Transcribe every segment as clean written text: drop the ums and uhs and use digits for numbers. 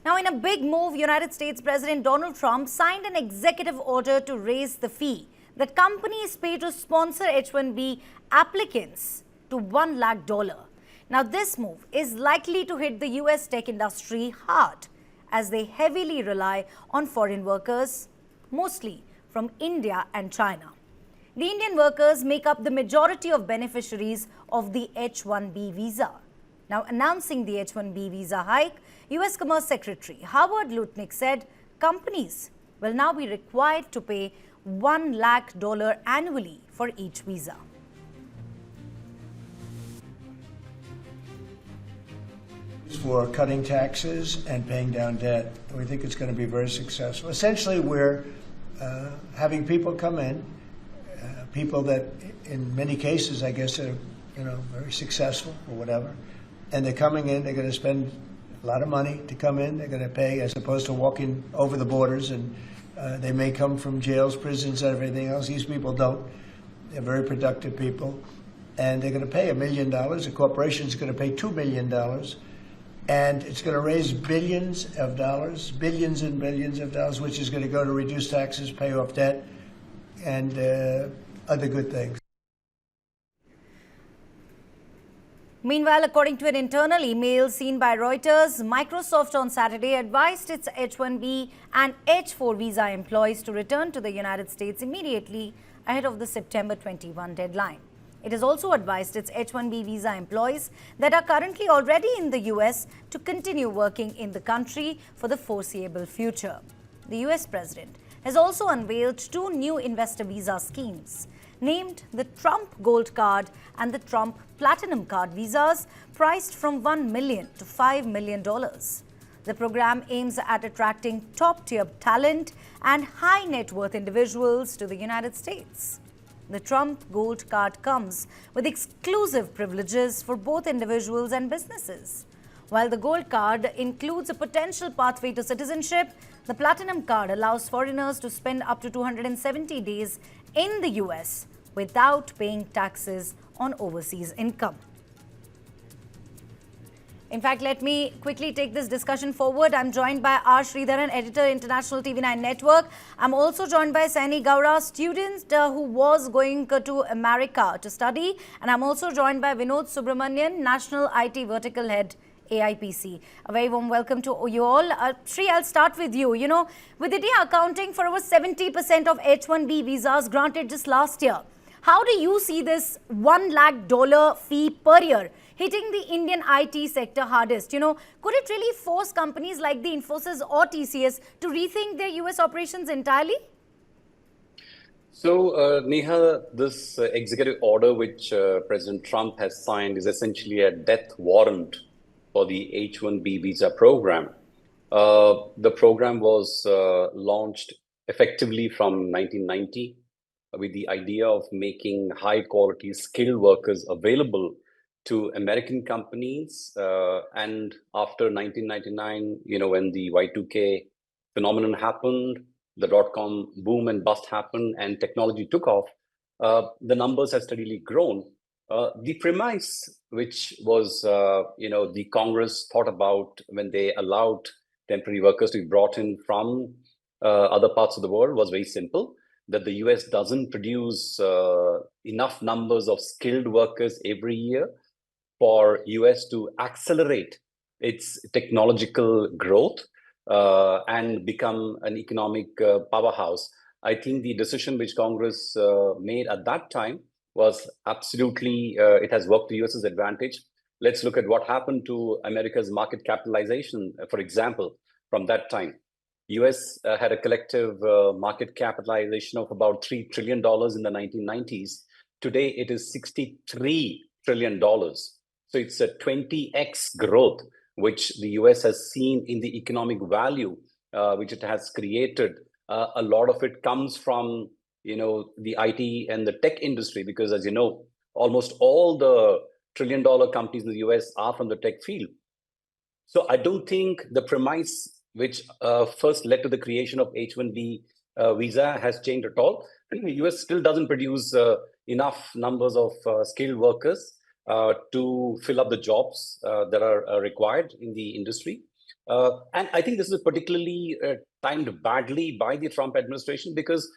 Now, in a big move, United States President Donald Trump signed an executive order to raise the fee that companies pay to sponsor H-1B applicants to $1 lakh. Now, this move is likely to hit the US tech industry hard as they heavily rely on foreign workers, mostly from India and China. The Indian workers make up the majority of beneficiaries of the H-1B visa. Now, announcing the H-1B visa hike, US Commerce Secretary Howard Lutnick said companies will now be required to pay $1 lakh annually for each visa. For cutting taxes and paying down debt. We think it's going to be very successful. Essentially, we're having people come in, people that in many cases, I guess, are very successful or whatever, and they're coming in, they're going to spend a lot of money to come in, they're going to pay as opposed to walking over the borders, and they may come from jails, prisons, and everything else. These people don't. They're very productive people, and they're going to pay $1 million. The corporation's going to pay $2 million. And it's going to raise billions of dollars, billions and billions of dollars, which is going to go to reduce taxes, pay off debt, and other good things. Meanwhile, according to an internal email seen by Reuters, Microsoft on Saturday advised its H-1B and H-4 visa employees to return to the United States immediately ahead of the September 21 deadline. It has also advised its H-1B visa employees that are currently already in the US to continue working in the country for the foreseeable future. The US president has also unveiled two new investor visa schemes, named the Trump Gold Card and the Trump Platinum Card visas, priced from $1 million to $5 million. The program aims at attracting top-tier talent and high net worth individuals to the United States. The Trump Gold Card comes with exclusive privileges for both individuals and businesses. While the Gold Card includes a potential pathway to citizenship, the Platinum Card allows foreigners to spend up to 270 days in the US without paying taxes on overseas income. In fact, let me quickly take this discussion forward. I'm joined by R. Sridharan, editor, International TV9 Network. I'm also joined by Saini Gaura, student who was going to America to study. And I'm also joined by Vinod Subramanian, National IT Vertical Head, AIPC. A very warm welcome to you all. Sri, I'll start with you. With India accounting for over 70% of H-1B visas granted just last year, how do you see this $1 lakh fee per year hitting the Indian IT sector hardest? Could it really force companies like the Infosys or TCS to rethink their US operations entirely? So, Neha, this executive order which President Trump has signed is essentially a death warrant for the H-1B visa program. The program was launched effectively from 1990 with the idea of making high-quality skilled workers available to American companies. And after 1999, when the Y2K phenomenon happened, the dot-com boom and bust happened, and technology took off, the numbers have steadily grown. The premise, which was, the Congress thought about when they allowed temporary workers to be brought in from other parts of the world, was very simple, that the US doesn't produce enough numbers of skilled workers every year for US to accelerate its technological growth and become an economic powerhouse. I think the decision which Congress made at that time was absolutely, it has worked to US's advantage. Let's look at what happened to America's market capitalization, for example, from that time. US had a collective market capitalization of about $3 trillion in the 1990s. Today, it is $63 trillion. So it's a 20x growth, which the US has seen in the economic value, which it has created. A lot of it comes from, the IT and the tech industry, because as you know, almost all the trillion-dollar companies in the US are from the tech field. So I don't think the premise which first led to the creation of H-1B visa has changed at all. The US still doesn't produce enough numbers of skilled workers to fill up the jobs that are required in the industry. And I think this is particularly timed badly by the Trump administration because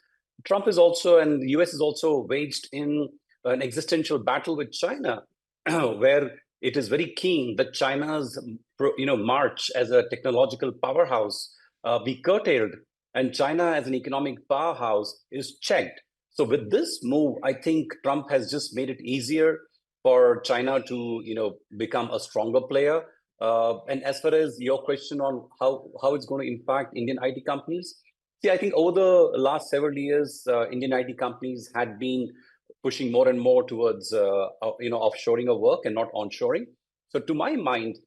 Trump is also, and the US is also waged in an existential battle with China, where it is very keen that China's march as a technological powerhouse be curtailed, and China as an economic powerhouse is checked. So with this move, I think Trump has just made it easier for China to become a stronger player. And as far as your question on how it's going to impact Indian IT companies, see, I think over the last several years, Indian IT companies had been pushing more and more towards offshoring of work and not onshoring. So to my mind,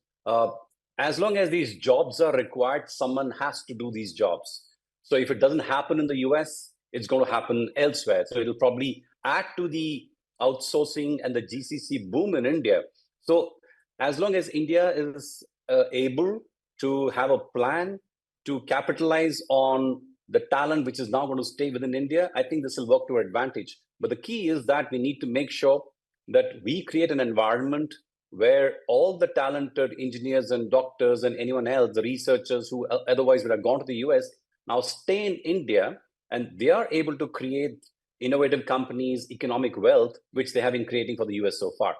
as long as these jobs are required, someone has to do these jobs. So if it doesn't happen in the US, it's going to happen elsewhere. So it'll probably add to the outsourcing and the GCC boom in India. So as long as India is able to have a plan to capitalize on the talent which is now going to stay within India, I think this will work to our advantage. But the key is that we need to make sure that we create an environment where all the talented engineers and doctors and anyone else, the researchers who otherwise would have gone to the US, now stay in India, and they are able to create innovative companies, economic wealth, which they have been creating for the US so far.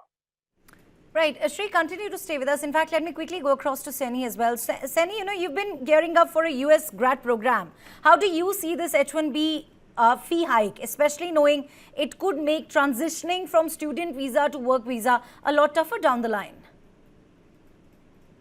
Right. Sri, continue to stay with us. In fact, let me quickly go across to Seni as well. Seni, you've been gearing up for a US grad program. How do you see this H-1B fee hike, especially knowing it could make transitioning from student visa to work visa a lot tougher down the line?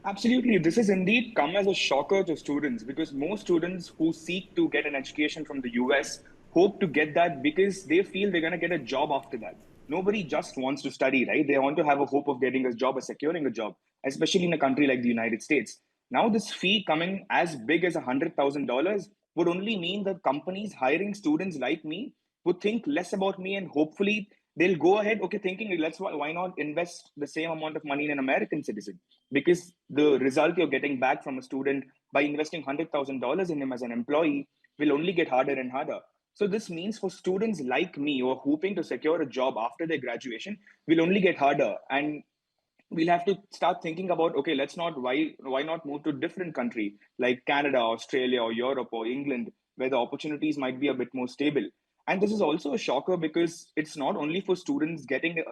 Absolutely. This has indeed come as a shocker to students because most students who seek to get an education from the US hope to get that because they feel they're going to get a job after that. Nobody just wants to study, right? They want to have a hope of getting a job or securing a job, especially in a country like the United States. Now, this fee coming as big as $100,000 would only mean that companies hiring students like me would think less about me and hopefully they'll go ahead, okay, thinking, why not invest the same amount of money in an American citizen? Because the result you're getting back from a student by investing $100,000 in him as an employee will only get harder and harder. So this means for students like me who are hoping to secure a job after their graduation will only get harder. And we'll have to start thinking about, okay, why not move to a different country like Canada, Australia, or Europe, or England, where the opportunities might be a bit more stable. And this is also a shocker because it's not only for students getting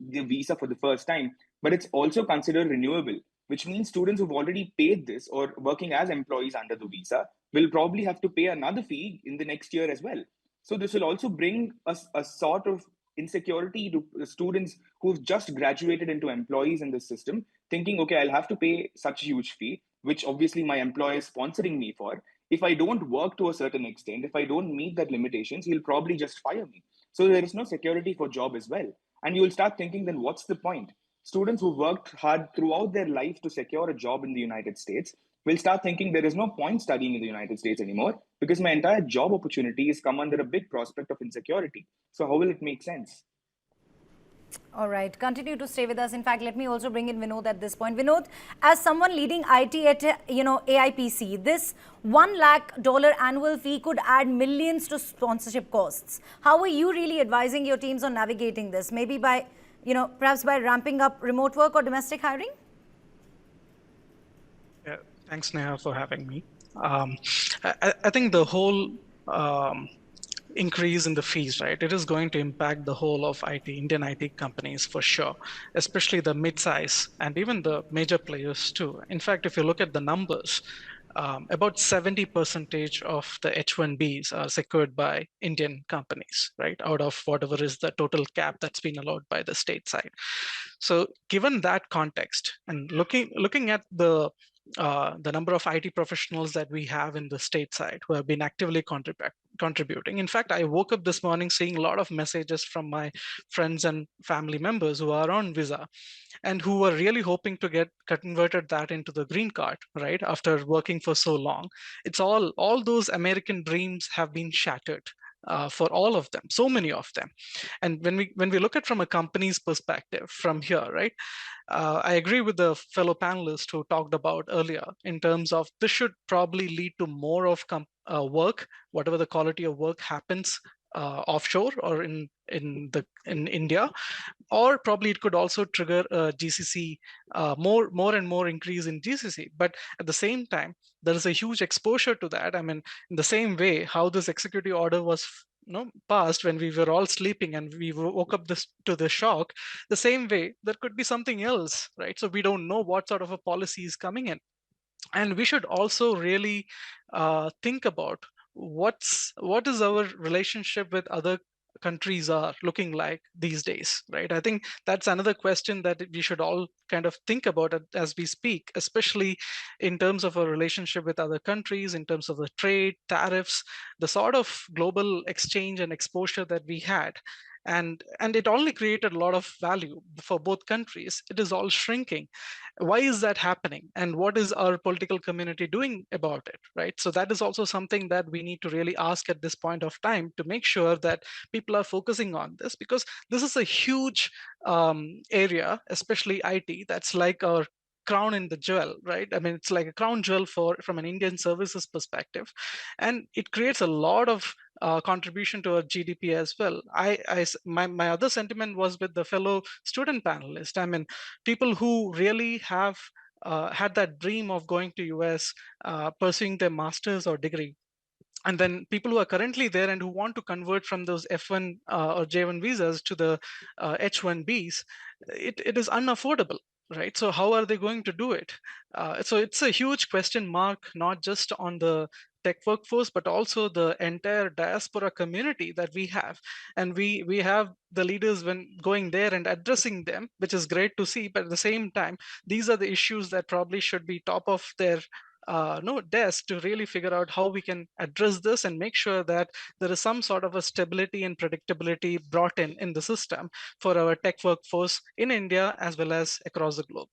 the visa for the first time, but it's also considered renewable, which means students who've already paid this or working as employees under the visa will probably have to pay another fee in the next year as well. So this will also bring a sort of insecurity to students who've just graduated into employees in this system, thinking, okay, I'll have to pay such a huge fee, which obviously my employer is sponsoring me for. If I don't work to a certain extent, if I don't meet that limitations, he'll probably just fire me. So there is no security for job as well. And you will start thinking, then what's the point? Students who worked hard throughout their life to secure a job in the United States will start thinking there is no point studying in the United States anymore because my entire job opportunity is come under a big prospect of insecurity. So how will it make sense? All right, continue to stay with us. In fact, let me also bring in Vinod at this point. Vinod, as someone leading IT at AIPC, this $1 lakh annual fee could add millions to sponsorship costs. How are you really advising your teams on navigating this? Maybe by perhaps by ramping up remote work or domestic hiring? Yeah, thanks, Neha, for having me. I think the whole increase in the fees, right? It is going to impact the whole of Indian IT companies for sure, especially the mid-size and even the major players too. In fact, if you look at the numbers, about 70% of the H-1Bs are secured by Indian companies, right? Out of whatever is the total cap that's been allowed by the state side. So given that context and looking at the number of IT professionals that we have in the state side who have been actively contributing. In fact, I woke up this morning seeing a lot of messages from my friends and family members who are on visa and who were really hoping to get converted that into the green card, right? After working for so long. It's all those American dreams have been shattered. For all of them, so many of them. And when we look at from a company's perspective from here, right? I agree with the fellow panelist who talked about earlier in terms of this should probably lead to more of work, whatever the quality of work happens offshore or in India, or probably it could also trigger a GCC, more and more increase in GCC. But at the same time, there is a huge exposure to that. I mean, in the same way, how this executive order was passed when we were all sleeping and we woke up to the shock, the same way there could be something else, right? So we don't know what sort of a policy is coming in, and we should also really think about what is our relationship with other countries are looking like these days, right? I think that's another question that we should all kind of think about as we speak, especially in terms of our relationship with other countries, in terms of the trade, tariffs, the sort of global exchange and exposure that we had. And it only created a lot of value for both countries. It is all shrinking. Why is that happening, and what is our political community doing about it, right? So that is also something that we need to really ask at this point of time, to make sure that people are focusing on this, because this is a huge area, especially IT, that's like our crown in the jewel, right? I mean, it's like a crown jewel from an Indian services perspective, and it creates a lot of contribution to our GDP as well. My other sentiment was with the fellow student panelist. I mean, people who really have had that dream of going to US, pursuing their master's or degree, and then people who are currently there and who want to convert from those F1 or J1 visas to the H-1Bs, it is unaffordable, right? So how are they going to do it? So it's a huge question mark, not just on the tech workforce, but also the entire diaspora community that we have. And we have the leaders when going there and addressing them, which is great to see. But at the same time, these are the issues that probably should be top of their no desk, to really figure out how we can address this and make sure that there is some sort of a stability and predictability brought in the system for our tech workforce in India as well as across the globe.